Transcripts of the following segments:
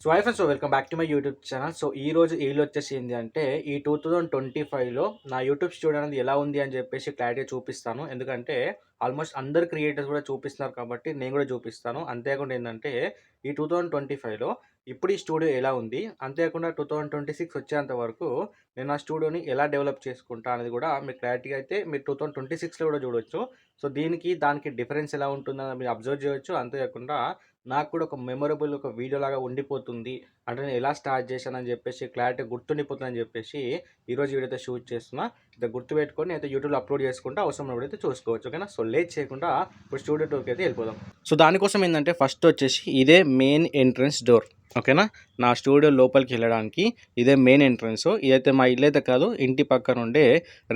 So hi friends, welcome back to my YouTube channel. So ఈ రోజు ఈళ్ళు వచ్చేసి ఏంటి అంటే ఈ 2025లో నా యూట్యూబ్ స్టూడియో అనేది ఎలా ఉంది అని చెప్పేసి క్లారిటీ చూపిస్తాను. ఎందుకంటే ఆల్మోస్ట్ అందరు క్రియేటర్స్ కూడా చూపిస్తున్నారు కాబట్టి నేను కూడా చూపిస్తాను. అంతేకాకుండా ఏంటంటే ఈ 2025లో ఇప్పుడు ఈ స్టూడియో ఎలా ఉంది, అంతేకాకుండా 2026 వచ్చేంత వరకు నేను నా స్టూడియోని ఎలా డెవలప్ చేసుకుంటా అనేది కూడా మీకు క్లారిటీగా అయితే మీరు 2026లో కూడా చూడొచ్చు. సో దీనికి దానికి డిఫరెన్స్ ఎలా ఉంటుందని మీరు అబ్జర్వ్ చేయొచ్చు. అంతేకాకుండా నాకు కూడా ఒక మెమొరబుల్ ఒక వీడియో లాగా ఉండిపోతుంది. అంటే నేను ఎలా స్టార్ట్ చేశానని చెప్పేసి క్లారిటీ గుర్తుండిపోతుందని చెప్పేసి ఈరోజు వీడియో అయితే షూట్ చేస్తున్నా. అయితే గుర్తుపెట్టుకొని అయితే యూట్యూబ్లో అప్లోడ్ చేసుకుంటే అవసరం అయితే చూసుకోవచ్చు. ఓకేనా? సో లేట్ చేయకుండా ఇప్పుడు స్టూడియో టూర్కి అయితే వెళ్ళిపోదాం. సో దానికోసం ఏంటంటే ఫస్ట్ వచ్చేసి ఇదే మెయిన్ ఎంట్రన్స్ డోర్. ఓకేనా? నా స్టూడియో లోపలికి వెళ్ళడానికి ఇదే మెయిన్ ఎంట్రన్స్. ఇదైతే మా ఇల్లు అయితే కాదు, ఇంటి పక్కన ఉండే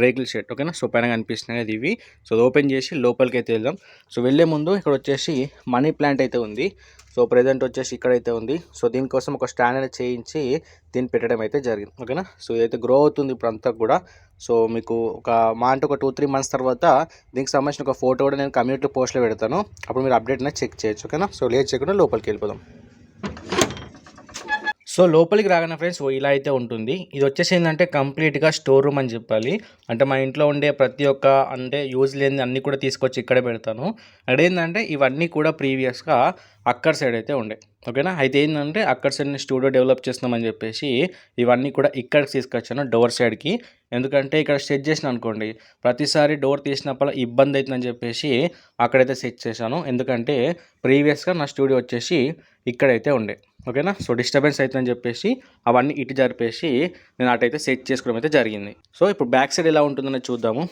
రేకుల షెడ్. ఓకేనా? సో పైన కనిపిస్తున్నాయి అది ఇవి. సో ఓపెన్ చేసి లోపలికి అయితే వెళ్దాం. సో వెళ్ళే ముందు ఇక్కడ వచ్చేసి మనీ ప్లాంట్ అయితే ఉంది. సో ప్రజెంట్ వచ్చేసి ఇక్కడైతే ఉంది. సో దీనికోసం ఒక స్టాండ్ అనేది చేయించి దీన్ని పెట్టడం అయితే జరిగింది. ఓకేనా? సో ఇదైతే గ్రో అవుతుంది ఇప్పుడు అంతా కూడా. సో మీకు ఒక అంటే ఒక 2-3 మంత్స్ తర్వాత దీనికి సంబంధించిన ఒక ఫోటో కూడా నేను కమ్యూనిటీ పోస్ట్లో పెడతాను. అప్పుడు మీరు అప్డేట్ అనేది చెక్ చేయొచ్చు. ఓకేనా? సో లేట్ చేయకుండా లోపలికి వెళ్ళిపోదాం. సో లోపలికి రాగానే ఫ్రెండ్స్ ఇలా అయితే ఉంటుంది. ఇది వచ్చేసి ఏంటంటే కంప్లీట్గా స్టోర్ రూమ్ అని చెప్పాలి. అంటే మా ఇంట్లో ఉండే ప్రతి ఒక్క అంటే యూజ్ లేని అన్నీ కూడా తీసుకొచ్చి ఇక్కడే పెడతాను. అక్కడ ఏంటంటే ఇవన్నీ కూడా ప్రీవియస్గా అక్కడ సైడ్ అయితే ఉండే. ఓకేనా? అయితే ఏంటంటే అక్కడ సైడ్ స్టూడియో డెవలప్ చేస్తున్నామని చెప్పేసి ఇవన్నీ కూడా ఇక్కడికి తీసుకొచ్చాను డోర్ సైడ్కి. ఎందుకంటే ఇక్కడ సెట్ చేసిన అనుకోండి, ప్రతిసారి డోర్ తీసినప్పుడు ఇబ్బంది అవుతుందని చెప్పేసి అక్కడైతే సెట్ చేశాను. ఎందుకంటే ప్రీవియస్గా నా స్టూడియో వచ్చేసి ఇక్కడైతే ఉండే. ఓకేనా? సో డిస్టర్బెన్స్ అవుతుందని చెప్పేసి అవన్నీ ఇటు జరిపేసి నేను అటైతే సెట్ చేసుకోవడం అయితే జరిగింది. సో ఇప్పుడు బ్యాక్ సైడ్ ఎలా ఉంటుందని చూద్దాము.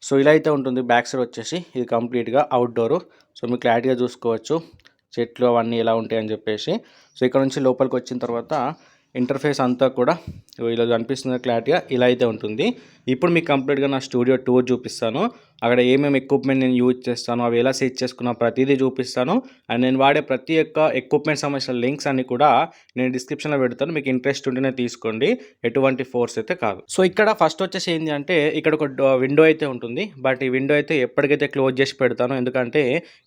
సో ఇలా అయితే ఉంటుంది బ్యాక్ సైడ్ వచ్చేసి. ఇది కంప్లీట్గా అవుట్డోరు. సో మీరు క్లారిటీగా చూసుకోవచ్చు చెట్లు అవన్నీ ఎలా ఉంటాయని చెప్పేసి. సో ఇక్కడ నుంచి లోపలికి వచ్చిన తర్వాత ఇంటర్ఫేస్ అంతా కూడా ఇలా కనిపిస్తుంది క్లారిటీగా. ఇలా అయితే ఉంటుంది. ఇప్పుడు మీకు కంప్లీట్గా నా స్టూడియో టూర్ చూపిస్తాను. అక్కడ ఏమేమి ఎక్విప్మెంట్ నేను యూజ్ చేస్తాను, అవి ఎలా సెట్ చేసుకున్నా ప్రతిదీ చూపిస్తాను. అండ్ నేను వాడే ప్రతి ఒక్క ఎక్విప్మెంట్ సంబంధించిన లింక్స్ అన్ని కూడా నేను డిస్క్రిప్షన్లో పెడతాను. మీకు ఇంట్రెస్ట్ ఉంటేనే తీసుకోండి, ఎటువంటి ఫోర్స్ అయితే కాదు. సో ఇక్కడ ఫస్ట్ వచ్చేసి ఏంటి అంటే ఇక్కడ ఒక విండో అయితే ఉంటుంది. బట్ ఈ విండో అయితే ఎప్పటికైతే క్లోజ్ చేసి పెడతాను. ఎందుకంటే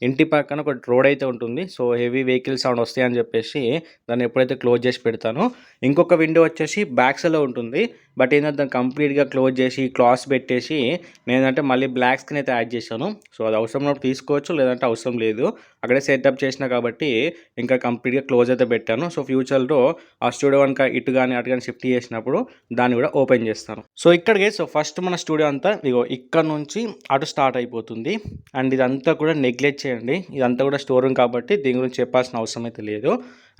ఇంటి పక్కన ఒక రోడ్ అయితే ఉంటుంది. సో హెవీ వెహికల్ సౌండ్ వస్తాయని చెప్పేసి దాన్ని ఎప్పుడైతే క్లోజ్ చేసి పెడతాను. ఇంకొక విండో వచ్చేసి బ్యాక్ సైడ్లో ఉంటుంది. బట్ ఏంటంటే దాన్ని కంప్లీట్గా క్లోజ్ చేసి క్లాస్ పెట్టేసి నేనంటే మళ్ళీ బ్లాక్ స్క్రీన్ అయితే యాడ్ చేశాను. సో అది అవసరం ఉన్నప్పుడు తీసుకోవచ్చు, లేదంటే అవసరం లేదు. అక్కడే సెటప్ చేసినా కాబట్టి ఇంకా కంప్లీట్గా క్లోజ్ అయితే పెట్టాను. సో ఫ్యూచర్లో ఆ స్టూడియో కనుక ఇటు కానీ అటు కానీ షిఫ్ట్ చేసినప్పుడు దాన్ని కూడా ఓపెన్ చేస్తాను. సో ఇక్కడికి సో ఫస్ట్ మన స్టూడియో అంతా ఇగో ఇక్కడ నుంచి అటు స్టార్ట్ అయిపోతుంది. అండ్ ఇదంతా కూడా నెగ్లెక్ట్ చేయండి. ఇదంతా కూడా స్టోర్ రూమ్ కాబట్టి దీని గురించి చెప్పాల్సిన అవసరం అయితే లేదు.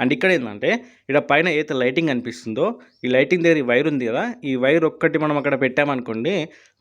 అండ్ ఇక్కడ ఏంటంటే ఇక్కడ పైన ఏదైతే లైటింగ్ అనిపిస్తుందో ఈ లైటింగ్ దగ్గర ఈ వైర్ ఉంది కదా, ఈ వైర్ ఒక్కటి మనం అక్కడ పెట్టామనుకోండి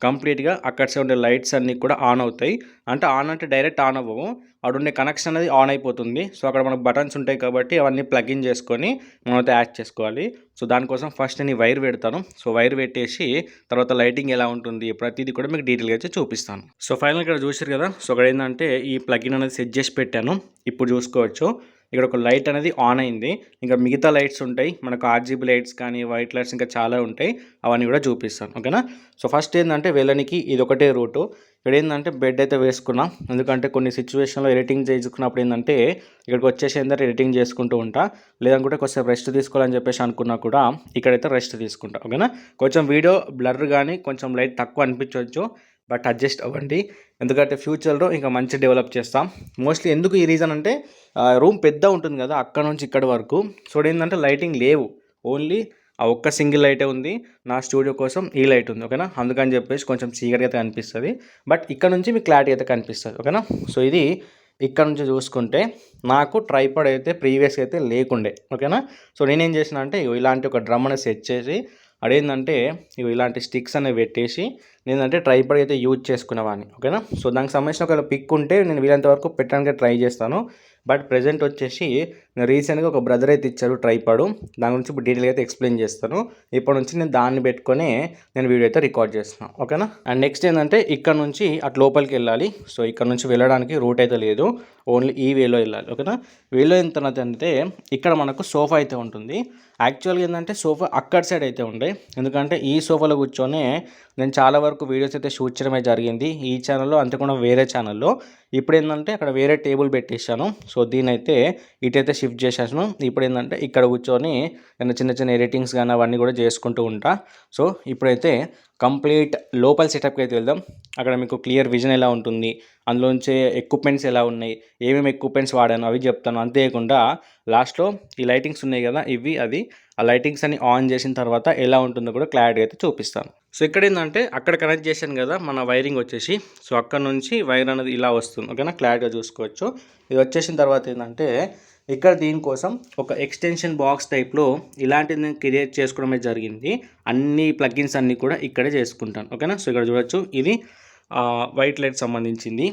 కంప్లీట్గా అక్కడ సైడ్ ఉండే లైట్స్ అన్నీ కూడా ఆన్ అవుతాయి. అంటే ఆన్ అంటే డైరెక్ట్ ఆన్ అవ్వవు, అక్కడ ఉండే కనెక్షన్ అనేది ఆన్ అయిపోతుంది. సో అక్కడ మనకు బటన్స్ ఉంటాయి కాబట్టి అవన్నీ ప్లగ్ ఇన్ చేసుకొని మనం అయితే యాడ్ చేసుకోవాలి. సో దానికోసం ఫస్ట్ నేను ఈ వైర్ పెడతాను. సో వైర్ పెట్టేసి తర్వాత లైటింగ్ ఎలా ఉంటుంది ప్రతిదీ కూడా మీకు డీటెయిల్గా అయితే చూపిస్తాను. సో ఫైనల్ ఇక్కడ చూసారు కదా, సో అక్కడ ఏంటంటే ఈ ప్లగ్ ఇన్ అనేది సెట్ చేసి పెట్టాను. ఇప్పుడు చూసుకోవచ్చు ఇక్కడ ఒక లైట్ అనేది ఆన్ అయింది. ఇంకా మిగతా లైట్స్ ఉంటాయి మనకు, ఆర్జీబీ లైట్స్ కానీ వైట్ లైట్స్ ఇంకా చాలా ఉంటాయి, అవన్నీ కూడా చూపిస్తాను. ఓకేనా? సో ఫస్ట్ ఏంటంటే వెళ్ళనికి ఇది ఒకటే రూటు. ఇక్కడ ఏంటంటే బెడ్ అయితే వేసుకున్నాం. ఎందుకంటే కొన్ని సిచ్యువేషన్లో ఎడిటింగ్ చేసుకున్నప్పుడు ఏంటంటే ఇక్కడికి వచ్చేసి ఏంటంటే ఎడిటింగ్ చేసుకుంటూ ఉంటా, లేదనుకుంటే కొంచెం రెస్ట్ తీసుకోవాలని చెప్పేసి అనుకున్నా కూడా ఇక్కడైతే రెస్ట్ తీసుకుంటా. ఓకేనా? కొంచెం వీడియో బ్లర్ కానీ కొంచెం లైట్ తక్కువ అనిపించవచ్చు, బట్ అడ్జస్ట్ అవ్వండి. ఎందుకంటే ఫ్యూచర్లో ఇంకా మంచి డెవలప్ చేస్తాం. మోస్ట్లీ ఎందుకు ఈ రీజన్ అంటే రూమ్ పెద్ద ఉంటుంది కదా అక్కడ నుంచి ఇక్కడి వరకు. సో ఏంటంటే లైటింగ్ లేవు, ఓన్లీ ఆ ఒక్క సింగిల్ లైటే ఉంది. నా స్టూడియో కోసం ఈ లైట్ ఉంది. ఓకేనా? అందుకని చెప్పేసి కొంచెం చీకటిగా అయితే కనిపిస్తుంది, బట్ ఇక్కడ నుంచి మీకు క్లారిటీ అయితే కనిపిస్తుంది. ఓకేనా? సో ఇది ఇక్కడ నుంచి చూసుకుంటే నాకు ట్రైపాడ్ అయితే ప్రీవియస్గా అయితే లేకుండే. ఓకేనా? సో నేనేం చేసిన అంటే ఇలాంటి ఒక డ్రమ్ అనేది సెట్ చేసి అదేంటంటే ఇలాంటి స్టిక్స్ అనేవి పెట్టేసి నేనంటే ట్రైపాడ్ అయితే యూజ్ చేసుకునేవాడిని. ఓకేనా? సో దానికి సంబంధించిన ఒక పిక్ ఉంటే నేను వీలంత వరకు పెట్టడానికి ట్రై చేస్తాను. బట్ ప్రజెంట్ వచ్చేసి నేను రీసెంట్గా ఒక బ్రదర్ అయితే ఇచ్చారు ట్రైపాడు, దాని గురించి ఇప్పుడు డీటెయిల్గా అయితే ఎక్స్ప్లెయిన్ చేస్తాను. ఇప్పటి నుంచి నేను దాన్ని పెట్టుకొని నేను వీడియో అయితే రికార్డ్ చేస్తున్నాను. ఓకేనా? అండ్ నెక్స్ట్ ఏంటంటే ఇక్కడ నుంచి అటు లోపలికి వెళ్ళాలి. సో ఇక్కడ నుంచి వెళ్ళడానికి రూట్ అయితే లేదు, ఓన్లీ ఈ వేలో వెళ్ళాలి. ఓకేనా? వేలో ఎంత అంటే ఇక్కడ మనకు సోఫా అయితే ఉంటుంది. యాక్చువల్గా ఏంటంటే సోఫా అక్కడ సైడ్ అయితే ఉండే, ఎందుకంటే ఈ సోఫాలో కూర్చొని నేను చాలా వరకు వీడియోస్ అయితే షూట్ చేయడమే జరిగింది ఈ ఛానల్లో, అంతేకాకుండా వేరే ఛానల్లో. ఇప్పుడు ఏంటంటే అక్కడ వేరే టేబుల్ పెట్టేశాను. సో దీనైతే ఇటైతే షిఫ్ట్ చేసేసాను. ఇప్పుడు ఏంటంటే ఇక్కడ కూర్చొని నేను చిన్న చిన్న ఎడిటింగ్స్ కానీ అవన్నీ కూడా చేసుకుంటూ ఉంటా. సో ఇప్పుడైతే కంప్లీట్ లోపల సెటప్కి అయితే వెళ్దాం. అక్కడ మీకు క్లియర్ విజన్ ఎలా ఉంటుంది, అందులోంచి ఎక్విప్మెంట్స్ ఎలా ఉన్నాయి, ఏమేమి ఎక్విప్మెంట్స్ వాడాను అవి చెప్తాను. అంతేకాకుండా లాస్ట్లో ఈ లైటింగ్స్ ఉన్నాయి కదా, అది ఆ లైటింగ్స్ అన్ని ఆన్ చేసిన తర్వాత ఎలా ఉంటుందో కూడా క్లారిటీ అయితే చూపిస్తాను. సో ఇక్కడ ఏంటంటే అక్కడ కనెక్ట్ చేశాను కదా మన వైరింగ్ వచ్చేసి, సో అక్కడ నుంచి వైర్ అనేది ఇలా వస్తుంది. ఓకేనా, క్లారిటీగా చూసుకోవచ్చు. ఇది వచ్చేసిన తర్వాత ఏంటంటే ఇక్కడ దీనికోసం ఒక ఎక్స్టెన్షన్ బాక్స్ టైప్లో ఇలాంటిది నేను క్రియేట్ చేసుకోవడమే జరిగింది. అన్ని ప్లగిన్స్ అన్నీ కూడా ఇక్కడే చేసుకుంటాను. ఓకేనా, సో ఇక్కడ చూడొచ్చు ఇది వైట్ లైట్ సంబంధించింది,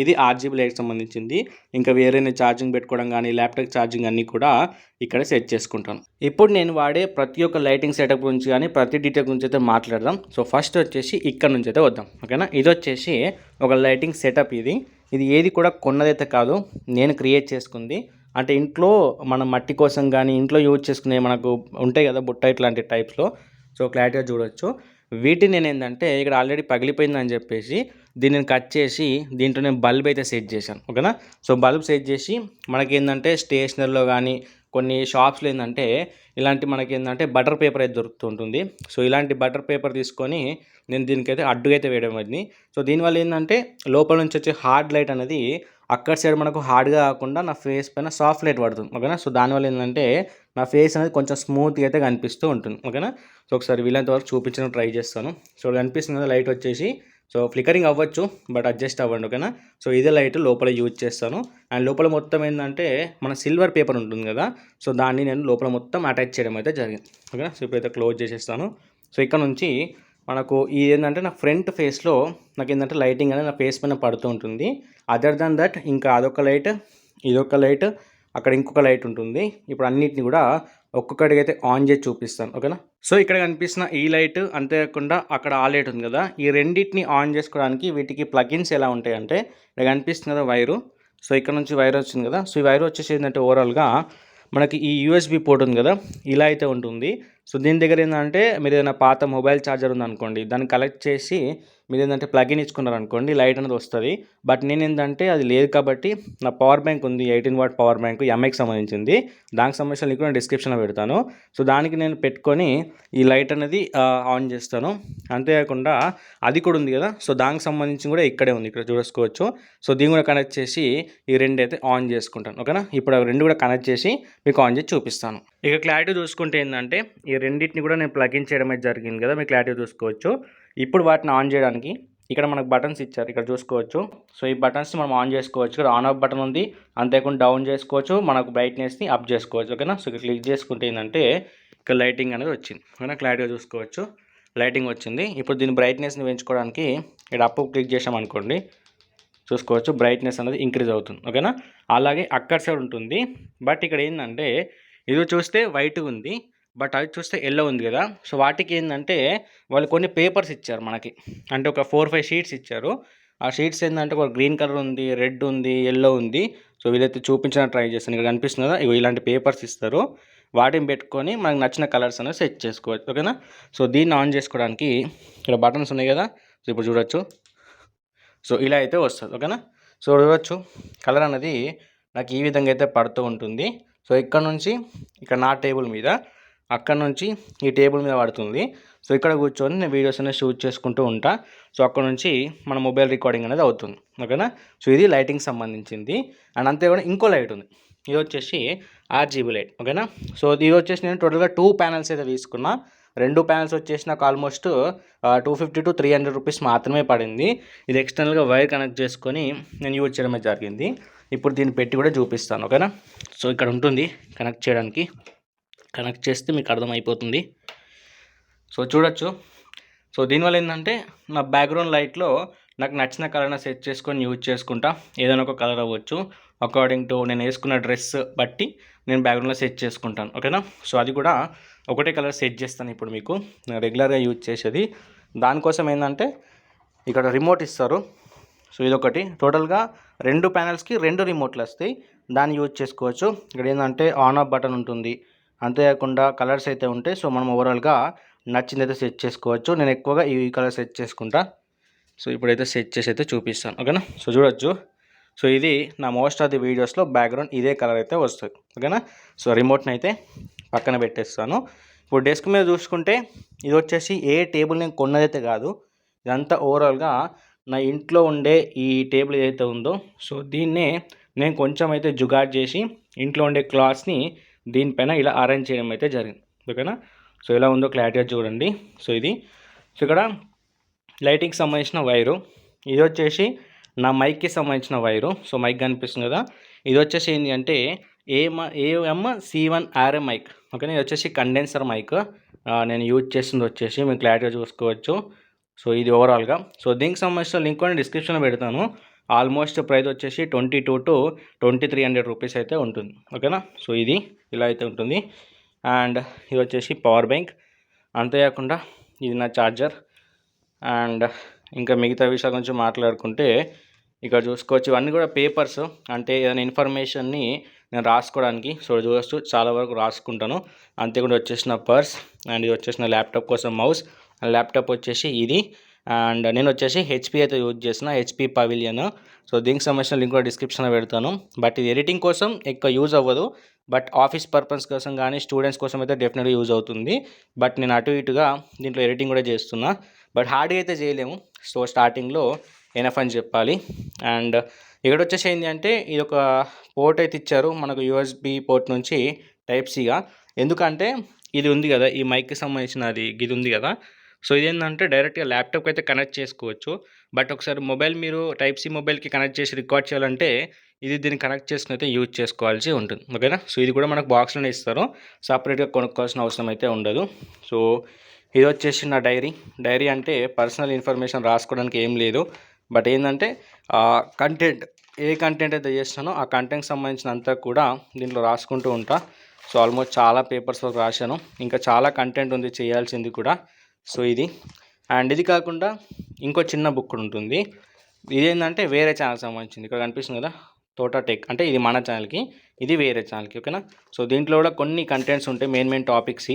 ఇది RGB లైట్ సంబంధించింది. ఇంకా వేరే ఛార్జింగ్ పెట్టుకోవడం కానీ ల్యాప్టాప్ ఛార్జింగ్ అన్నీ కూడా ఇక్కడ సెట్ చేసుకుంటాను. ఇప్పుడు నేను వాడే ప్రతి ఒక్క లైటింగ్ సెటప్ గురించి కానీ ప్రతి డీటెయిల్ గురించి అయితే మాట్లాడదాం. సో ఫస్ట్ వచ్చేసి ఇక్కడ నుంచి అయితే వద్దాం. ఓకేనా, ఇది వచ్చేసి ఒక లైటింగ్ సెటప్. ఇది ఏది కూడా కొన్నదైతే కాదు, నేను క్రియేట్ చేసుకుంది. అంటే ఇంట్లో మన మట్టి కోసం కానీ ఇంట్లో యూజ్ చేసుకునే మనకు ఉంటాయి కదా బుట్ట ఇట్లాంటి టైప్స్లో. సో క్లారిటీగా చూడవచ్చు. వీటిని నేను ఏంటంటే ఇక్కడ ఆల్రెడీ పగిలిపోయిందని చెప్పేసి దీన్ని కట్ చేసి దీంట్లో నేను బల్బ్ అయితే సెట్ చేశాను. ఓకేనా, సో బల్బ్ సెట్ చేసి మనకి ఏంటంటే స్టేషనరీలో కానీ కొన్ని షాప్స్లో ఏంటంటే ఇలాంటి మనకి ఏంటంటే బటర్ పేపర్ అయితే దొరుకుతుంటుంది. సో ఇలాంటి బటర్ పేపర్ తీసుకొని నేను దీనికైతే అడ్డుగా అయితే వేయడం అయింది. సో దీనివల్ల ఏంటంటే లోపల నుంచి వచ్చే హార్డ్ లైట్ అనేది అక్కడ సైడ్ మనకు హార్డ్గా కాకుండా నా ఫేస్ పైన సాఫ్ట్ లైట్ పడుతుంది. ఓకేనా, సో దానివల్ల ఏంటంటే నా ఫేస్ అనేది కొంచెం స్మూత్గా అయితే కనిపిస్తూ ఉంటుంది. ఓకేనా, సో ఒకసారి వీళ్ళంత వరకు చూపించడం ట్రై చేస్తాను. సో కనిపిస్తుంది కదా లైట్ వచ్చేసి, సో ఫ్లికరింగ్ అవ్వచ్చు బట్ అడ్జస్ట్ అవ్వండి. ఓకేనా, సో ఇదే లైట్ లోపల యూజ్ చేస్తాను. అండ్ లోపల మొత్తం ఏంటంటే మన సిల్వర్ పేపర్ ఉంటుంది కదా, సో దాన్ని నేను లోపల మొత్తం అటాచ్ చేయడం అయితే జరిగింది. ఓకేనా, సో ఇప్పుడైతే క్లోజ్ చేసేస్తాను. సో ఇక్కడ నుంచి మనకు ఇది ఏంటంటే నా ఫ్రంట్ ఫేస్లో నాకు ఏంటంటే లైటింగ్ అనేది నా ఫేస్ పైన పడుతూ ఉంటుంది. అదర్ దాన్ దట్ ఇంకా అదొక లైట్, ఇదొక లైట్, అక్కడ ఇంకొక లైట్ ఉంటుంది. ఇప్పుడు అన్నిటిని కూడా ఒక్కొక్కటిగా అయితే ఆన్ చేసి చూపిస్తాను. ఓకేనా, సో ఇక్కడ కనిపిస్తున్న ఈ లైట్ అంతేకాకుండా అక్కడ ఆ లైట్ ఉంది కదా, ఈ రెండింటిని ఆన్ చేసుకోవడానికి వీటికి ప్లగిన్స్ ఎలా ఉంటాయంటే ఇక్కడ కనిపిస్తుంది కదా వైరు. సో ఇక్కడ నుంచి వైర్ వచ్చింది కదా, సో ఈ వైర్ వచ్చేసి ఏంటంటే ఓవరాల్గా మనకి ఈ USB పోర్ట్ ఉంది కదా, ఇలా అయితే ఉంటుంది. సో దీని దగ్గర ఏంటంటే మీరు ఏదైనా పాత మొబైల్ ఛార్జర్ ఉందనుకోండి, దాన్ని కలెక్ట్ చేసి మీరు ఏంటంటే ప్లగిన్ ఇచ్చుకున్నారనుకోండి లైట్ అనేది వస్తుంది. బట్ నేను ఏంటంటే అది లేదు కాబట్టి నా పవర్ బ్యాంక్ ఉంది, 18 వాట్ పవర్ బ్యాంక్ MIకి సంబంధించింది. దానికి సంబంధించిన లింక్ నేను డిస్క్రిప్షన్లో పెడతాను. సో దానికి నేను పెట్టుకొని ఈ లైట్ అనేది ఆన్ చేస్తాను. అంతేకాకుండా అది కూడా ఉంది కదా, సో దానికి సంబంధించి కూడా ఇక్కడే ఉంది, ఇక్కడ చూసుకోవచ్చు. సో దీన్ని కూడా కనెక్ట్ చేసి ఈ రెండు అయితే ఆన్ చేసుకుంటాను. ఓకేనా, ఇప్పుడు రెండు కూడా కనెక్ట్ చేసి మీకు ఆన్ చేసి చూపిస్తాను. ఇక క్లారిటీ చూసుకుంటే ఏంటంటే ఈ రెండింటిని కూడా నేను ప్లగిన్ చేయడమే జరిగింది కదా, మీకు క్లారిటీ చూసుకోవచ్చు. ఇప్పుడు వాటిని ఆన్ చేయడానికి ఇక్కడ మనకు బటన్స్ ఇచ్చారు, ఇక్కడ చూసుకోవచ్చు. సో ఈ బటన్స్ మనం ఆన్ చేసుకోవచ్చు. ఇక్కడ ఆన్ ఆఫ్ బటన్ ఉంది, అంతేకాకుండా డౌన్ చేసుకోవచ్చు, మనకు బ్రైట్నెస్ని అప్ చేసుకోవచ్చు. ఓకేనా, సో ఇక్కడ క్లిక్ చేసుకుంటే ఏంటంటే ఇక్కడ లైటింగ్ అనేది వచ్చింది. ఓకేనా, క్లారిటీగా చూసుకోవచ్చు, లైటింగ్ వచ్చింది. ఇప్పుడు దీని బ్రైట్నెస్ని పెంచుకోవడానికి ఇక్కడ అప్ క్లిక్ చేసామనుకోండి, చూసుకోవచ్చు బ్రైట్నెస్ అనేది ఇంక్రీజ్ అవుతుంది. ఓకేనా, అలాగే అక్కడ సైడ్ ఉంటుంది. బట్ ఇక్కడ ఏంటంటే ఇది చూస్తే వైట్గా ఉంది, బట్ అది చూస్తే ఎల్లో ఉంది కదా. సో వాటికి ఏంటంటే వాళ్ళు కొన్ని పేపర్స్ ఇచ్చారు మనకి, అంటే ఒక 4-5 షీట్స్ ఇచ్చారు. ఆ షీట్స్ ఏంటంటే ఒక గ్రీన్ కలర్ ఉంది, రెడ్ ఉంది, ఎల్లో ఉంది. సో వీలైతే చూపించడానికి ట్రై చేస్తాను. ఇక్కడ కనిపిస్తుంది కదా, ఇలాంటి పేపర్స్ ఇస్తారు. వాటిని పెట్టుకొని మనకు నచ్చిన కలర్స్ అనేది సెట్ చేసుకోవచ్చు. ఓకేనా, సో దీన్ని ఆన్ చేసుకోవడానికి ఇక్కడ బటన్స్ ఉన్నాయి కదా, సో ఇప్పుడు చూడొచ్చు. సో ఇలా అయితే వస్తుంది. ఓకేనా, సో చూడవచ్చు కలర్ అనేది నాకు ఈ విధంగా అయితే పడుతూ ఉంటుంది. సో ఇక్కడ నుంచి ఇక్కడ నా టేబుల్ మీద, అక్కడ నుంచి ఈ టేబుల్ మీద పడుతుంది. సో ఇక్కడ కూర్చొని నేను వీడియోస్ అనేది షూట్ చేసుకుంటూ ఉంటా. సో అక్కడ నుంచి మన మొబైల్ రికార్డింగ్ అనేది అవుతుంది. ఓకేనా, సో ఇది లైటింగ్ సంబంధించింది. అండ్ అంతే కూడా ఇంకో లైట్ ఉంది, ఇది వచ్చేసి RGB లైట్. ఓకేనా, సో ఇది వచ్చేసి నేను టోటల్గా 2 ప్యానల్స్ అయితే తీసుకున్నా. 2 ప్యానల్స్ వచ్చేసి నాకు ఆల్మోస్ట్ 250 to 300 రూపీస్ మాత్రమే పడింది. ఇది ఎక్స్టర్నల్గా వైర్ కనెక్ట్ చేసుకొని నేను యూజ్ చేయడమే జరిగింది. ఇప్పుడు దీన్ని పెట్టి కూడా చూపిస్తాను. ఓకేనా, సో ఇక్కడ ఉంటుంది కనెక్ట్ చేయడానికి, కనెక్ట్ చేస్తే మీకు అర్థమైపోతుంది. సో చూడొచ్చు. సో దీనివల్ల ఏంటంటే నా బ్యాక్గ్రౌండ్ లైట్లో నాకు నచ్చిన కలర్ని సెట్ చేసుకొని యూజ్ చేసుకుంటా. ఏదైనా ఒక కలర్ అవ్వచ్చు, అకార్డింగ్ టు నేను వేసుకున్న డ్రెస్ బట్టి నేను బ్యాక్గ్రౌండ్లో సెట్ చేసుకుంటాను. ఓకేనా, సో అది కూడా ఒకటే కలర్ సెట్ చేస్తాను ఇప్పుడు మీకు రెగ్యులర్గా యూజ్ చేసేది. దానికోసం ఏంటంటే ఇక్కడ రిమోట్ ఇస్తారు. సో ఇదొకటి, టోటల్గా 2 ప్యానల్స్కి 2 రిమోట్లు వస్తాయి, దాన్ని యూజ్ చేసుకోవచ్చు. ఇక్కడ ఏంటంటే ఆన్ ఆఫ్ బటన్ ఉంటుంది, అంతేకాకుండా కలర్స్ అయితే ఉంటాయి. సో మనం ఓవరాల్గా నచ్చింది అయితే సెట్ చేసుకోవచ్చు. నేను ఎక్కువగా ఈ కలర్ సెట్ చేసుకుంటా. సో ఇప్పుడైతే సెట్ చేసి అయితే చూపిస్తాను. ఓకేనా, సో చూడొచ్చు సో ఇది నా మోస్ట్ ఆఫ్ ది వీడియోస్లో బ్యాక్గ్రౌండ్ ఇదే కలర్ అయితే వస్తుంది. ఓకేనా. సో రిమోట్ని అయితే పక్కన పెట్టేస్తాను. ఇప్పుడు డెస్క్ మీద చూసుకుంటే ఇది వచ్చేసి ఏ టేబుల్ నేను కొన్నదైతే కాదు, ఇదంతా ఓవరాల్గా నా ఇంట్లో ఉండే ఈ టేబుల్ ఏదైతే ఉందో సో దీన్నే నేను కొంచెం అయితే జుగాడ్ చేసి ఇంట్లో ఉండే క్లాత్స్ని దీనిపైన ఇలా అరేంజ్ చేయడం అయితే జరిగింది. ఓకేనా. సో ఎలా ఉందో క్లారిటీగా చూడండి. సో ఇది సో ఇక్కడ లైటింగ్కి సంబంధించిన వైరు, ఇది వచ్చేసి నా మైక్కి సంబంధించిన వైరు. సో మైక్ కనిపిస్తుంది కదా, ఇది వచ్చేసి ఏంటి అంటే AM-C1RA మైక్. ఓకేనా. ఇది వచ్చేసి కండెన్సర్ మైక్. నేను యూజ్ చేస్తుంది వచ్చేసి మీరు క్లారిటీగా చూసుకోవచ్చు. సో ఇది ఓవరాల్గా. సో దీనికి సంబంధించిన లింక్ కూడా డిస్క్రిప్షన్లో పెడతాను. ఆల్మోస్ట్ ప్రైస్ వచ్చేసి 22 to 2300 రూపీస్ అయితే ఉంటుంది. ఓకేనా. సో ఇది ఇలా అయితే ఉంటుంది. అండ్ ఇది వచ్చేసి పవర్ బ్యాంక్. అంతేకాకుండా ఇది నా ఛార్జర్. అండ్ ఇంకా మిగతా విషయాల గురించి మాట్లాడుకుంటే ఇక్కడ చూసుకోవచ్చు, ఇవన్నీ కూడా పేపర్స్, అంటే ఏదైనా ఇన్ఫర్మేషన్ని నేను రాసుకోవడానికి. సో చూడవచ్చు చాలా వరకు రాసుకుంటాను. అంతేకాకుండా వచ్చేసిన పర్స్, అండ్ ఇది వచ్చేసిన ల్యాప్టాప్ కోసం మౌస్. ల్యాప్టాప్ వచ్చేసి ఇది. అండ్ నేను వచ్చేసి హెచ్పి అయితే యూజ్ చేసిన, హెచ్పి పవిలియన్. సో దీనికి సంబంధించిన లింక్ కూడా డిస్క్రిప్షన్లో పెడతాను. బట్ ఇది ఎడిటింగ్ కోసం ఎక్కువ యూజ్ అవ్వదు, బట్ ఆఫీస్ పర్పస్ కోసం కానీ స్టూడెంట్స్ కోసం అయితే డెఫినెట్గా యూజ్ అవుతుంది. బట్ నేను అటు ఇటుగా దీంట్లో ఎడిటింగ్ కూడా చేస్తున్నా, బట్ హార్డ్గా అయితే చేయలేము. సో స్టార్టింగ్లో ఎనఫ్ అని చెప్పాలి. అండ్ ఇక్కడ వచ్చేసి ఏంటి అంటే ఇది ఒక పోర్ట్ అయితే ఇచ్చారు మనకు, యూఎస్బి పోర్ట్ నుంచి టైప్ సిగా. ఎందుకంటే ఇది ఉంది కదా, ఈ మైక్కి సంబంధించిన అది ఇది ఉంది కదా. సో ఇదేంటంటే డైరెక్ట్గా ల్యాప్టాప్కి అయితే కనెక్ట్ చేసుకోవచ్చు. బట్ ఒకసారి మొబైల్ మీరు టైప్ సి మొబైల్కి కనెక్ట్ చేసి రికార్డ్ చేయాలంటే ఇది దీన్ని కనెక్ట్ చేసుకుని అయితే యూజ్ చేసుకోవాల్సి ఉంటుంది. ఓకేనా. సో ఇది కూడా మనకు బాక్స్లోనే ఇస్తారు, సపరేట్గా కొనుక్కోవాల్సిన అవసరం అయితే ఉండదు. సో ఇది వచ్చేసి నా డైరీ అంటే పర్సనల్ ఇన్ఫర్మేషన్ రాసుకోవడానికి ఏం లేదు, బట్ ఏంటంటే కంటెంట్, ఏ కంటెంట్ అయితే చేస్తానో ఆ కంటెంట్కి సంబంధించిన అంతా కూడా దీంట్లో రాసుకుంటూ ఉంటా. సో ఆల్మోస్ట్ చాలా పేపర్స్ వరకు రాశాను, ఇంకా చాలా కంటెంట్ ఉంది చేయాల్సింది కూడా. సో ఇది. అండ్ ఇది కాకుండా ఇంకో చిన్న బుక్ ఉంటుంది. ఇదేంటంటే వేరే ఛానల్ సంబంధించింది. ఇక్కడ కనిపిస్తుంది కదా తోటా టెక్, అంటే ఇది మన ఛానల్కి, ఇది వేరే ఛానల్కి. ఓకేనా. సో దీంట్లో కూడా కొన్ని కంటెంట్స్ ఉంటాయి, మెయిన్ టాపిక్స్.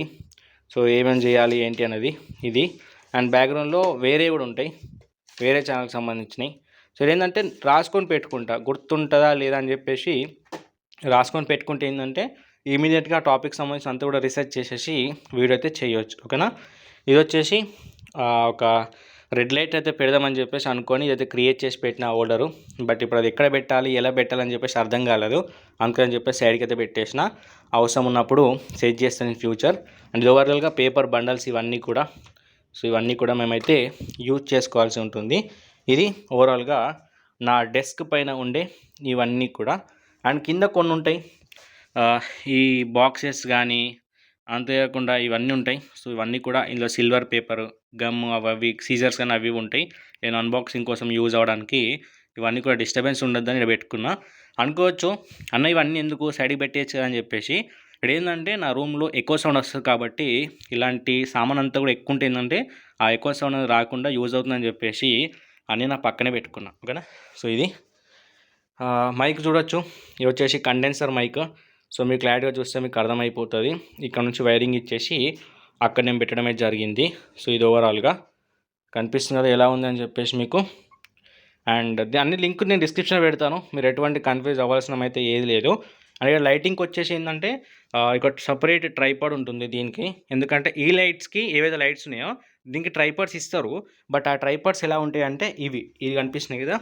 సో ఏమేమి చేయాలి ఏంటి అనేది ఇది. అండ్ బ్యాక్గ్రౌండ్లో వేరే కూడా ఉంటాయి, వేరే ఛానల్కి సంబంధించినవి. సో ఇదేంటంటే రాసుకొని పెట్టుకుంటా, గుర్తుంటుందా లేదా అని చెప్పేసి రాసుకొని పెట్టుకుంటే ఏంటంటే ఇమీడియట్గా టాపిక్ సంబంధించి అంతా కూడా రీసెర్చ్ చేసేసి వీడియో అయితే చేయవచ్చు. ఓకేనా. ఇది వచ్చేసి ఒక రెడ్ లైట్ అయితే పెడదామని చెప్పేసి అనుకొని ఇదైతే క్రియేట్ చేసి పెట్టిన హోల్డరు. బట్ ఇప్పుడు అది ఎక్కడ పెట్టాలి ఎలా పెట్టాలని చెప్పేసి అర్థం కాలేదు, అందుకని చెప్పేసి సైడ్కి అయితే పెట్టేసిన. అవసరం ఉన్నప్పుడు సెట్ చేస్తాను ఇన్ ఫ్యూచర్. అండ్ ఓవరాల్గా పేపర్ బండల్స్ ఇవన్నీ కూడా, సో ఇవన్నీ కూడా మేమైతే యూజ్ చేసుకోవాల్సి ఉంటుంది. ఇది ఓవరాల్గా నా డెస్క్ పైన ఉండే ఇవన్నీ కూడా. అండ్ కింద కొన్ని ఉంటాయి, ఈ బాక్సెస్ కానీ, అంతేకాకుండా ఇవన్నీ ఉంటాయి. సో ఇవన్నీ కూడా ఇందులో సిల్వర్ పేపర్, గమ్, అవి సీజర్స్ కానీ అవి ఉంటాయి. నేను అన్బాక్సింగ్ కోసం యూజ్ అవ్వడానికి ఇవన్నీ కూడా డిస్టర్బెన్స్ ఉండొద్దని ఇక్కడ పెట్టుకున్నా. అనుకోవచ్చు అన్న ఇవన్నీ ఎందుకు సైడ్కి పెట్టేయచ్చు అని చెప్పేసి. ఇక్కడ ఏంటంటే నా రూమ్లో ఎక్కువ సౌండ్ వస్తుంది కాబట్టి ఇలాంటి సామాన్ అంతా కూడా ఎక్కువ ఉంటే ఏంటంటే ఆ ఎక్కువ సౌండ్ అనేది రాకుండా యూజ్ అవుతుందని చెప్పేసి అన్నీ నా పక్కనే పెట్టుకున్నా. ఓకేనా. సో ఇది మైక్ చూడొచ్చు, ఇది వచ్చేసి కండెన్సర్ మైక్. సో మీరు క్లారిటీగా చూస్తే మీకు అర్థమైపోతుంది. ఇక్కడ నుంచి వైరింగ్ ఇచ్చేసి అక్కడ నేను పెట్టడమే జరిగింది. సో ఇది ఓవరాల్గా కనిపిస్తుంది కదా ఎలా ఉంది అని చెప్పేసి మీకు. అండ్ అన్ని లింక్ నేను డిస్క్రిప్షన్లో పెడతాను, మీరు ఎటువంటి కన్ఫ్యూజ్ అవ్వాల్సిన అయితే ఏది లేదు. అలాగే లైటింగ్కి వచ్చేసి ఏంటంటే ఇక్కడ సపరేట్ ట్రైపాడ్ ఉంటుంది దీనికి. ఎందుకంటే ఈ లైట్స్కి ఏవైతే లైట్స్ ఉన్నాయో దీనికి ట్రైపాడ్స్ ఇస్తారు. బట్ ఆ ట్రైపాడ్స్ ఎలా ఉంటాయి అంటే ఇది కనిపిస్తున్నాయి కదా,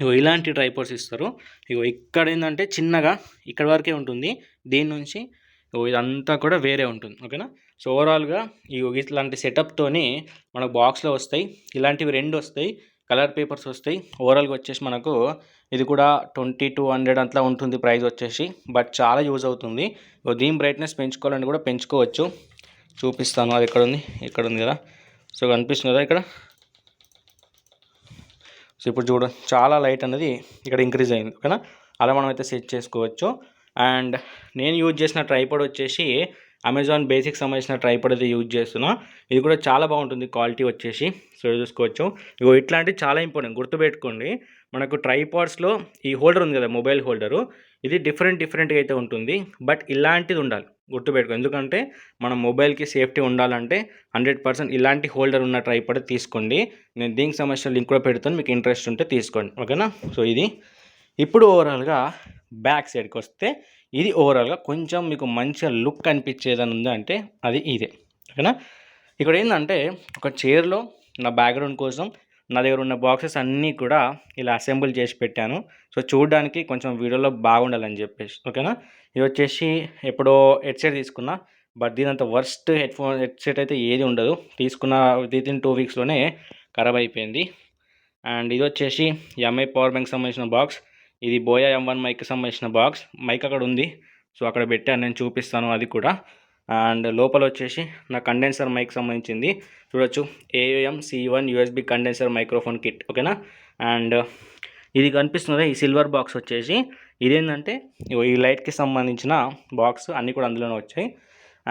ఇగో ఇలాంటి ట్రైపాడ్స్ ఇస్తారు. ఇగో ఇక్కడ ఏంటంటే చిన్నగా ఇక్కడ వరకే ఉంటుంది, దీని నుంచి ఇదంతా కూడా వేరే ఉంటుంది. ఓకేనా. సో ఓవరాల్గా ఇట్లాంటి సెటప్తోని మనకు బాక్స్లో వస్తాయి. ఇలాంటివి 2 వస్తాయి, కలర్ పేపర్స్ వస్తాయి. ఓవరాల్గా వచ్చేసి మనకు ఇది కూడా 2200 అట్లా ఉంటుంది ప్రైస్ వచ్చేసి. బట్ చాలా యూజ్ అవుతుంది. దీని బ్రైట్నెస్ పెంచుకోవాలని కూడా పెంచుకోవచ్చు. చూపిస్తాను, అది ఇక్కడ ఉంది కదా. సో కనిపిస్తుంది కదా ఇక్కడ. సో ఇప్పుడు చూడ చాలా లైట్ అనేది ఇక్కడ ఇంక్రీజ్ అయింది. ఓకేనా. అలా మనం అయితే సెట్ చేసుకోవచ్చు. అండ్ నేను యూజ్ చేసిన ట్రైపాడ్ వచ్చేసి అమెజాన్ బేసిక్ సంబంధించిన ట్రైపాడ్ అయితే యూజ్ చేస్తున్నా. ఇది కూడా చాలా బాగుంటుంది క్వాలిటీ వచ్చేసి. సో చూసుకోవచ్చు. ఇట్లాంటివి చాలా ఇంపార్టెంట్, గుర్తుపెట్టుకోండి. మనకు ట్రైపాడ్స్లో ఈ హోల్డర్ ఉంది కదా, మొబైల్ హోల్డరు, ఇది డిఫరెంట్గా అయితే ఉంటుంది. బట్ ఇలాంటిది ఉండాలి, గుర్తుపెట్టుకో. ఎందుకంటే మన మొబైల్కి సేఫ్టీ ఉండాలంటే 100% ఇలాంటి హోల్డర్ ఉన్న ట్రైపాడ్ తీసుకోండి. నేను దీనికి సంబంధించిన లింక్ కూడా పెడతాను, మీకు ఇంట్రెస్ట్ ఉంటే తీసుకోండి. ఓకేనా. సో ఇది ఇప్పుడు ఓవరాల్గా బ్యాక్ సైడ్కి వస్తే ఇది ఓవరాల్గా కొంచెం మీకు మంచిగా లుక్ అనిపించేదని ఉంది అంటే అది ఇదే, ఓకేనా. ఇక్కడ ఏంటంటే ఒక చైర్లో నా బ్యాక్గ్రౌండ్ కోసం నా దగ్గర ఉన్న బాక్సెస్ అన్నీ కూడా ఇలా అసెంబుల్ చేసి పెట్టాను. సో చూడడానికి కొంచెం వీడియోలో బాగుండాలని చెప్పేసి, ఓకేనా. ఇది వచ్చేసి ఎప్పుడో హెడ్సెట్ తీసుకున్నా, బట్ దీనంత వర్స్ట్ హెడ్సెట్ అయితే ఏది ఉండదు. తీసుకున్న వితిన్ 2 వీక్స్లోనే ఖరాబ్ అయిపోయింది. అండ్ ఇది వచ్చేసి ఎంఐ పవర్ బ్యాంక్ సంబంధించిన బాక్స్. ఇది బోయా M1 మైక్కి సంబంధించిన బాక్స్. మైక్ అక్కడ ఉంది, సో అక్కడ పెట్టాను, నేను చూపిస్తాను అది కూడా. అండ్ లోపల వచ్చేసి నా కండెన్సర్ మైక్ సంబంధించింది చూడొచ్చు, AM-C1 USB condenser microphone kit, ఓకేనా. అండ్ ఇది కనిపిస్తుంది ఈ సిల్వర్ బాక్స్ వచ్చేసి ఇదేంటంటే ఈ లైట్కి సంబంధించిన బాక్స్ అన్నీ కూడా అందులోనే వచ్చాయి.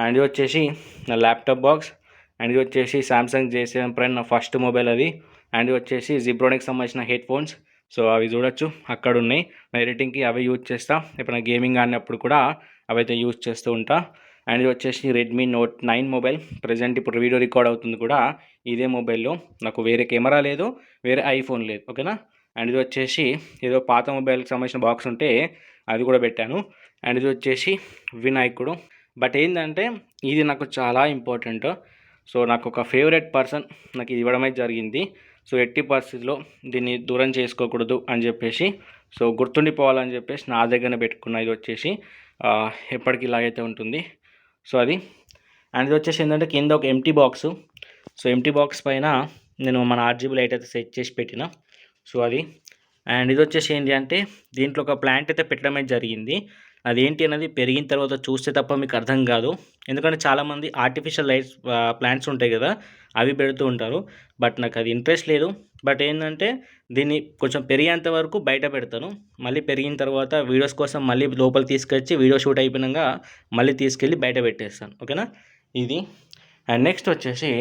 అండ్ ఇది వచ్చేసి నా ల్యాప్టాప్ బాక్స్. అండ్ ఇది వచ్చేసి సామ్సంగ్ J7 Prime, నా ఫస్ట్ మొబైల్ అది. అండ్ ఇది వచ్చేసి జిబ్రానిక్స్ సంబంధించిన హెడ్ ఫోన్స్. సో అవి చూడొచ్చు అక్కడ ఉన్నాయి. నా ఎడిటింగ్కి అవి యూజ్ చేస్తా, ఎప్పుడైనా గేమింగ్ ఆడినప్పుడు కూడా అవైతే యూజ్ చేస్తూ ఉంటా. అండ్ ఇది వచ్చేసి రెడ్మీ నోట్ 9 మొబైల్. ప్రజెంట్ ఇప్పుడు వీడియో రికార్డ్ అవుతుంది కూడా ఇదే మొబైల్లో. నాకు వేరే కెమెరా లేదు, వేరే ఐఫోన్ లేదు, ఓకేనా. అండ్ ఇది వచ్చేసి ఏదో పాత మొబైల్కి సంబంధించిన బాక్స్ ఉంటే అది కూడా పెట్టాను. అండ్ ఇది వచ్చేసి వినాయకుడు. బట్ ఏంటంటే ఇది నాకు చాలా ఇంపార్టెంట్. సో నాకు ఒక ఫేవరెట్ పర్సన్ నాకు ఇది ఇవ్వడమే జరిగింది. సో ఎట్టి పరిస్థితిలో దీన్ని దూరం చేసుకోకూడదు అని చెప్పేసి, సో గుర్తుండిపోవాలని చెప్పేసి నా దగ్గరనే పెట్టుకున్నా. ఇది వచ్చేసి ఎప్పటికీ ఇలాగైతే ఉంటుంది. సో అది. అండ్ ఇది వచ్చేసి ఏంటంటే కింద ఒక empty box. So empty box పైన నేను మన RGB లైట్ అయితే సెట్ చేసి పెట్టిన. సో అది. అండ్ ఇది వచ్చేసి ఏంటి అంటే దీంట్లో ఒక ప్లాంట్ అయితే పెట్టడమే జరిగింది. అదేంటి అనేది పెరిగిన తర్వాత చూస్తే తప్ప మీకు అర్థం కాదు. ఎందుకంటే చాలామంది ఆర్టిఫిషియల్ లైట్స్ ప్లాంట్స్ ఉంటాయి కదా, అవి పెడుతూ ఉంటారు. బట్ నాకు అది ఇంట్రెస్ట్ లేదు. బట్ ఏంటంటే దీన్ని కొంచెం పెరిగేంత వరకు బయట పెడతాను. మళ్ళీ పెరిగిన తర్వాత వీడియోస్ కోసం మళ్ళీ లోపలికి తీసుకొచ్చి వీడియో షూట్ అయిపోయినాక మళ్ళీ తీసుకెళ్ళి బయట పెట్టేస్తాను, ఓకేనా. ఇది. అండ్ నెక్స్ట్ వచ్చేసి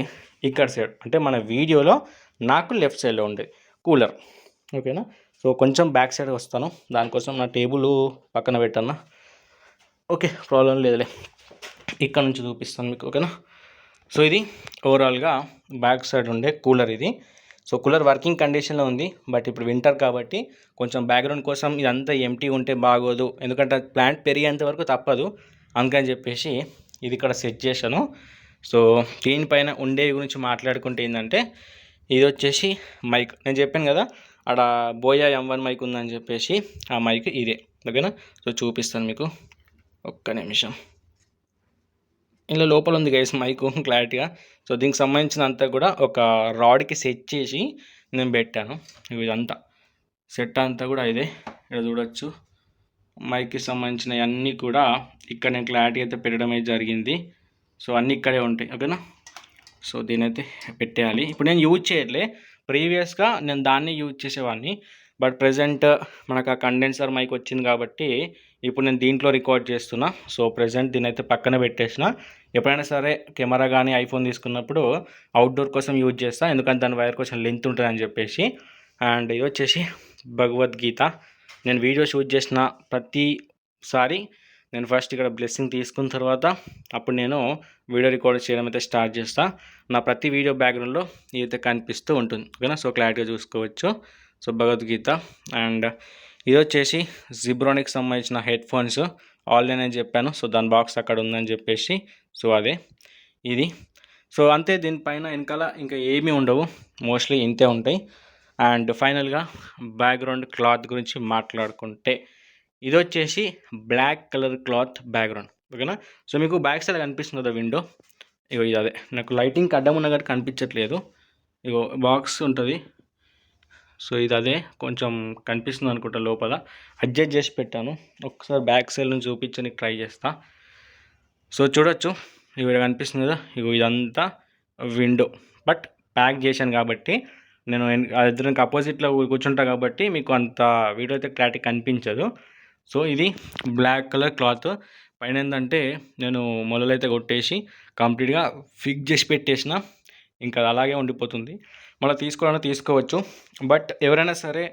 ఇక్కడ సైడ్ అంటే మన వీడియోలో నాకు లెఫ్ట్ సైడ్లో ఉండే కూలర్, ఓకేనా. సో కొంచెం బ్యాక్ సైడ్ వస్తాను, దానికోసం నా టేబుల్ పక్కన పెట్టన్నా. ఓకే, ప్రాబ్లం లేదులే, ఇక్కడ నుంచి చూపిస్తాను మీకు, ఓకేనా. సో ఇది ఓవరాల్గా బ్యాక్ సైడ్ ఉండే కూలర్ ఇది. సో కూలర్ వర్కింగ్ కండిషన్లో ఉంది. బట్ ఇప్పుడు వింటర్ కాబట్టి కొంచెం బ్యాక్గ్రౌండ్ కోసం ఇదంతా ఎంటీ ఉంటే బాగోదు, ఎందుకంటే ప్లాంట్ పెరిగేంత వరకు తప్పదు, అందుకని చెప్పేసి ఇది ఇక్కడ సెట్ చేశాను. సో దీనిపైన ఉండే గురించి మాట్లాడుకుంటే ఏంటంటే ఇది వచ్చేసి మైక్. నేను చెప్పాను కదా అక్కడ బోయా M1 మైక్ ఉందని చెప్పేసి, ఆ మైక్ ఇదే, ఓకేనా. సో చూపిస్తాను మీకు, ఒక్క నిమిషం. ఇందులో లోపల ఉంది గైస్ మైక్ క్లారిటీగా. సో దీనికి సంబంధించినంతా కూడా ఒక రాడ్కి సెట్ చేసి నేను పెట్టాను. ఇదంతా సెట్ అంతా కూడా ఇదే, ఇక్కడ చూడొచ్చు. మైక్కి సంబంధించిన అన్నీ కూడా ఇక్కడ నేను క్లారిటీ అయితే పెట్టడం అయితే జరిగింది. సో అన్నీ ఇక్కడే ఉంటాయి, ఓకేనా. సో దీని అయితే పెట్టేయాలి. ఇప్పుడు నేను యూజ్ చేయట్లే, ప్రీవియస్గా నేను దాన్ని యూజ్ చేసేవాడిని. బట్ ప్రజెంట్ మనకు ఆ కండెన్సర్ మైక్ వచ్చింది కాబట్టి ఇప్పుడు నేను దీంట్లో రికార్డ్ చేస్తున్నా. సో ప్రజెంట్ దీని అయితే పక్కన పెట్టేసిన. ఎప్పుడైనా సరే కెమెరా కానీ ఐఫోన్ తీసుకున్నప్పుడు అవుట్డోర్ కోసం యూజ్ చేస్తాను, ఎందుకంటే దాని వైర్ కొంచెం లెంత్ ఉంటుందని చెప్పేసి. అండ్ ఇది వచ్చేసి భగవద్గీత. నేను వీడియో షూట్ చేసిన ప్రతిసారి నేను ఫస్ట్ ఇక్కడ బ్లెస్సింగ్ తీసుకున్న తర్వాత అప్పుడు నేను వీడియో రికార్డ్ చేయడం అయితే స్టార్ట్ చేస్తాను. నా ప్రతి వీడియో బ్యాక్గ్రౌండ్లో ఇదైతే కనిపిస్తూ ఉంటుంది, ఓకేనా. సో క్లారిటీగా చూసుకోవచ్చు. సో భగవద్గీత. అండ్ ఇది వచ్చేసి జిబ్రానిక్కి సంబంధించిన హెడ్ ఫోన్స్ ఆన్లైన్ అని చెప్పాను. సో దాని బాక్స్ అక్కడ ఉందని చెప్పేసి, సో అదే ఇది. సో అంతే, దీనిపైన వెనకాల ఇంకా ఏమీ ఉండవు, మోస్ట్లీ ఇంతే ఉంటాయి. అండ్ ఫైనల్గా బ్యాక్గ్రౌండ్ క్లాత్ గురించి మాట్లాడుకుంటే ఇది వచ్చేసి బ్లాక్ కలర్ క్లాత్ బ్యాక్గ్రౌండ్, ఓకేనా. సో మీకు బ్యాక్ సైడ్ కనిపిస్తుంది కదా విండో, ఇగో ఇది అదే. నాకు లైటింగ్ అడ్డం ఉన్న కాబట్టి కనిపించట్లేదు, ఇగో బాక్స్ ఉంటుంది. సో ఇది అదే, కొంచెం కనిపిస్తుంది అనుకుంటా, లోపల అడ్జస్ట్ చేసి పెట్టాను. ఒకసారి బ్యాక్ సైడ్ నుంచి చూపించడానికి ట్రై చేస్తా. సో చూడొచ్చు, ఇక్కడ కనిపిస్తుంది కదా, ఇగో ఇదంతా విండో. బట్ ప్యాక్ చేశాను కాబట్టి నేను ఇద్దరికి అపోజిట్లో కూర్చుంటా కాబట్టి మీకు అంత వీడియో అయితే క్లారిటీ కనిపించదు. సో ఇది బ్లాక్ కలర్ క్లాత్. పైన ఏంటంటే నేను మొదలైతే కొట్టేసి కంప్లీట్గా ఫిక్స్ చేసి పెట్టేసిన, ఇంకా అలాగే ఉండిపోతుంది. మళ్ళీ తీసుకోవాలన్నా తీసుకోవచ్చు. బట్ ఎవరైనా సరే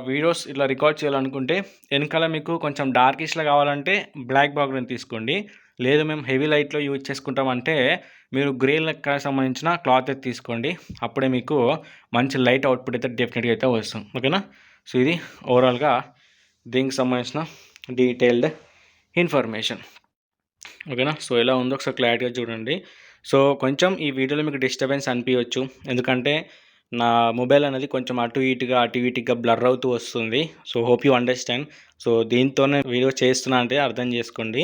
వీడియోస్ ఇట్లా రికార్డ్ చేయాలనుకుంటే వెనకాల మీకు కొంచెం డార్కిష్లో కావాలంటే బ్లాక్ బ్యాక్గ్రౌండ్ తీసుకోండి. లేదు మేము హెవీ లైట్లో యూజ్ చేసుకుంటామంటే మీరు గ్రే లెక్క సంబంధించిన క్లాత్ అయితే తీసుకోండి. అప్పుడే మీకు మంచి లైట్ అవుట్పుట్ అయితే డెఫినెట్గా అయితే వస్తుంది, ఓకేనా. సో ఇది ఓవరాల్గా దీనికి సంబంధించిన డీటెయిల్డ్ ఇన్ఫర్మేషన్. ఓకేనా. సో ఎలా ఉందో ఒకసారి క్లారిటీగా చూడండి. సో కొంచెం ఈ వీడియోలో మీకు డిస్టర్బెన్స్ అనిపించవచ్చు, ఎందుకంటే నా మొబైల్ అనేది కొంచెం అటు ఇటుగా బ్లర్ అవుతూ వస్తుంది. So hope you understand. So దీంతోనే వీడియో చేస్తున్నా అంటే అర్థం చేసుకోండి.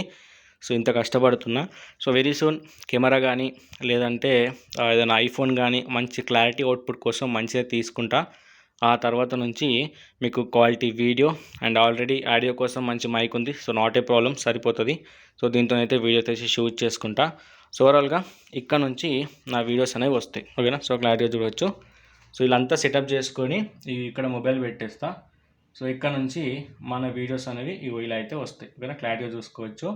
సో ఇంత కష్టపడుతున్నా. సో వెరీ సూన్ కెమెరా కానీ లేదంటే ఏదైనా ఐఫోన్ కానీ మంచి క్లారిటీ అవుట్పుట్ కోసం మంచిగా తీసుకుంటా. ఆ తర్వాత నుంచి మీకు quality video and already audio కోసం మంచి మైక్ ఉంది. సో నాట్ ఏ ప్రాబ్లం, సరిపోతుంది. సో దీంతోనైతే వీడియో తీసి షూట్ చేసుకుంటా. సో ఓవరాల్గా ఇక్కడ నుంచి నా వీడియోస్ అనేవి వస్తాయి. ఓకేనా. సో క్లారిటీగా చూడవచ్చు. సో ఇలాంతా సెటప్ చేసుకొని ఇక్కడ మొబైల్ పెట్టేస్తా. సో ఇక్కడ నుంచి మన వీడియోస్ అనేవి ఇలా అయితే వస్తాయి. ఓకేనా. క్లారిటీగా చూసుకోవచ్చు,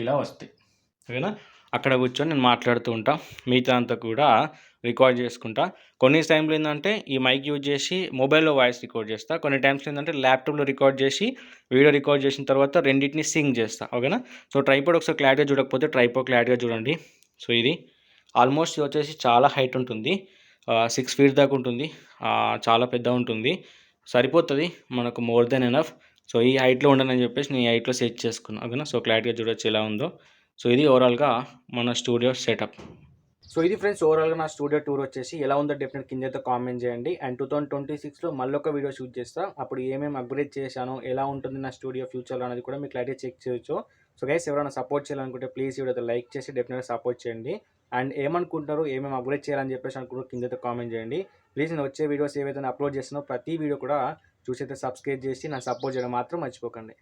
ఇలా వస్తాయి. ఓకేనా. అక్కడ కూర్చొని నేను మాట్లాడుతూ ఉంటా, మిగతా అంతా కూడా రికార్డ్ చేసుకుంటా. కొన్ని టైంలో ఏంటంటే ఈ మైక్ యూజ్ చేసి మొబైల్లో వాయిస్ రికార్డ్ చేస్తా. కొన్ని టైమ్స్ ఏంటంటే ల్యాప్టాప్లో రికార్డ్ చేసి వీడియో రికార్డ్ చేసిన తర్వాత రెండింటిని సింక్ చేస్తా. ఓకేనా. సో ట్రైపాడ్ ఒకసారి క్లారిటీగా చూడకపోతే ట్రైపాడ్ క్లారిటీగా చూడండి. సో ఇది ఆల్మోస్ట్ ఇది వచ్చేసి చాలా హైట్ ఉంటుంది, 6 feet దాకా ఉంటుంది. చాలా పెద్ద ఉంటుంది, సరిపోతుంది మనకు, మోర్ దెన్ ఎనఫ్. సో ఈ హైట్లో ఉండనని చెప్పేసి నేను ఈ హైట్లో సెట్ చేసుకున్నాను. ఓకేనా. సో క్లారిటీగా చూడొచ్చు ఎలా ఉందో. సో ఇది ఓవరాల్గా మన స్టూడియో సెటప్. సో ఇది ఫ్రెండ్స్ ఓవరాల్గా నా స్టూడియో టూర్ వచ్చేసి ఎలా ఉందో డెఫినెట్ కింద అయితే కామెంట్ చేయండి. అండ్ 2026లో మళ్ళీ ఒక వీడియో షూట్ చేస్తా. అప్పుడు ఏమేమి అప్గ్రేడ్ చేశాను, ఎలా ఉంటుంది నా స్టూడియో ఫ్యూచర్లో అనేది కూడా మీకు క్లారిటీ చెక్ చేయొచ్చు. సో గైస్ ఎవరైనా సపోర్ట్ చేయాలనుకుంటే ప్లీజ్ వీడియో లైక్ చేసి డెఫినెట్గా సపోర్ట్ చేయండి. అండ్ ఏమనుకుంటారు, ఏమేమి అప్గ్రేడ్ చేయాలని చెప్పేసి అనుకుంటారు కింద అయితే కామెంట్ చేయండి. ప్లీజ్ నేను వచ్చే వీడియోస్ ఏవైతే అప్లోడ్ చేస్తున్నానో ప్రతి వీడియో కూడా చూసి అయితే సబ్స్క్రైబ్ చేసి నా సపోర్ట్ చేయడం మాత్రం మర్చిపోకండి.